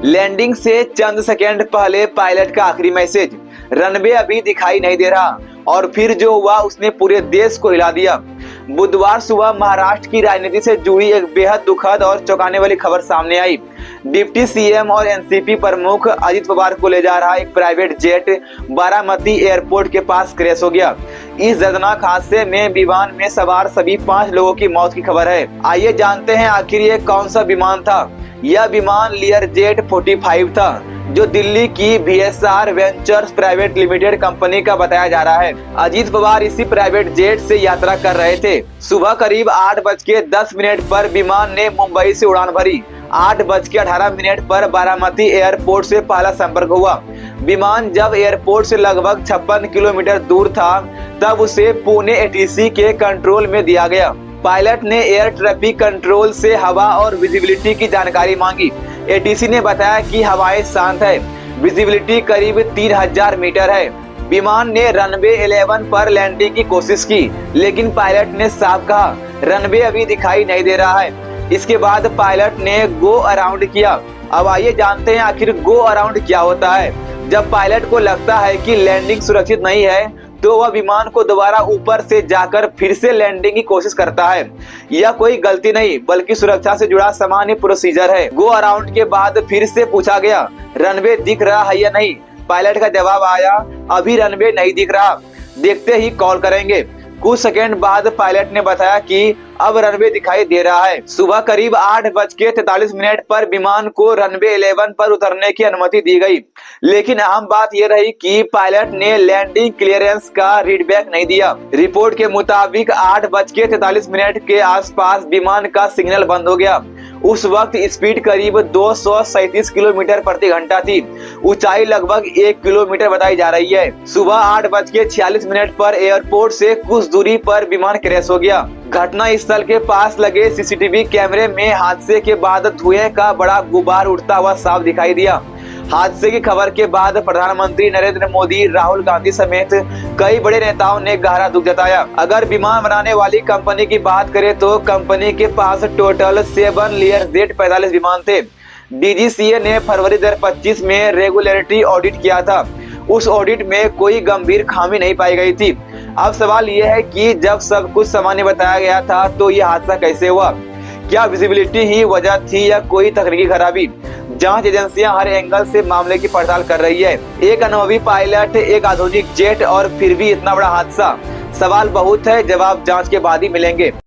Landing से चंद second पहले pilot का आखिरी मैसेज, रनवे अभी दिखाई नहीं दे रहा। और फिर जो हुआ उसने पूरे देश को हिला दिया। बुधवार सुबह महाराष्ट्र की राजनीति से जुड़ी एक बेहद दुखद और चौंकाने वाली खबर सामने आई। डिप्टी सीएम और एनसीपी प्रमुख अजित पवार को ले जा रहा एक प्राइवेट जेट बारामती एयरपोर्ट के पास क्रैश हो गया। इस दर्दनाक हादसे में विमान में सवार सभी 5 लोगों की मौत की खबर है। आइए जानते हैं आखिर ये कौन सा विमान था। यह विमान लियर जेट 45 था, जो दिल्ली की VSR ventures private limited company का बताया जा रहा है। अजीत पवार इसी प्राइवेट जेट से यात्रा कर रहे थे। सुबह करीब 8:10 पर विमान ने मुंबई से उड़ान भरी। 8:18 पर बारामती एयरपोर्ट से पहला संपर्क हुआ। विमान जब एयरपोर्ट से लगभग 56 किलोमीटर दूर था, तब उसे पुणे ATC के कंट्रोल में दिया गया। पायलट ने एयर ट्रैफिक कंट्रोल से हवा और विजिबिलिटी की जानकारी मांगी। ATC ने बताया कि हवाएं शांत है, विजिबिलिटी करीब 3000 मीटर है। विमान ने रनवे 11 पर लैंडिंग की कोशिश की, लेकिन पायलट ने साफ कहा, रनवे अभी दिखाई नहीं दे रहा है। इसके बाद पायलट ने गो अराउंड किया। अब आइए जानते हैं आखिर गो अराउंड क्या होता है। जब पायलट को लगता है कि लैंडिंग सुरक्षित नहीं है, तो वह विमान को दोबारा ऊपर से जाकर फिर से लैंडिंग की कोशिश करता है। यह कोई गलती नहीं, बल्कि सुरक्षा से जुड़ा सामान्य प्रोसीजर है। गो अराउंड के बाद फिर से पूछा गया, रनवे दिख रहा है या नहीं। पायलट का जवाब आया, अभी रनवे नहीं दिख रहा, देखते ही कॉल करेंगे। कुछ सेकंड बाद पायलट ने बताया कि अब रनवे दिखाई दे रहा है। सुबह करीब 8:43 पर विमान को रनवे 11 पर उतरने की अनुमति दी गई, लेकिन अहम बात यह रही कि पायलट ने लैंडिंग क्लियरेंस का रीडबैक नहीं दिया। रिपोर्ट के मुताबिक 8:43 के आसपास विमान का सिग्नल बंद हो गया। उस वक्त स्पीड करीब 237 किलोमीटर प्रति घंटा थी। ऊंचाई लगभग 1 किलोमीटर बताई जा रही है। सुबह 8:46 पर एयरपोर्ट से कुछ दूरी पर विमान क्रैश हो गया। घटना स्थल के पास लगे CCTV कैमरे में हादसे के बाद धुएं का बड़ा गुबार उड़ता हुआ साफ दिखाई दिया। हादसे की खबर के बाद प्रधानमंत्री नरेंद्र मोदी, राहुल गांधी समेत कई बड़े नेताओं ने गहरा दुख जताया। अगर विमान बनाने वाली कंपनी की बात करें तो कंपनी के पास टोटल 7 लियर जेट 45 विमान थे। DGCA ने फरवरी 2025 में रेगुलेटरी ऑडिट किया था। उस ऑडिट में कोई गंभीर खामी नहीं पाई गई थी। अब सवाल यह है कि जब सब कुछ सामान्य बताया गया था, तो यह हादसा कैसे हुआ? क्या विजिबिलिटी ही वजह थी या कोई तकनीकी खराबी? जांच एजेंसियां हर एंगल से मामले की पड़ताल कर रही है। एक अनुभवी पायलट, एक आधुनिक जेट और फिर भी इतना बड़ा हादसा। सवाल बहुत है, जवाब जांच के बाद ही मिलेंगे।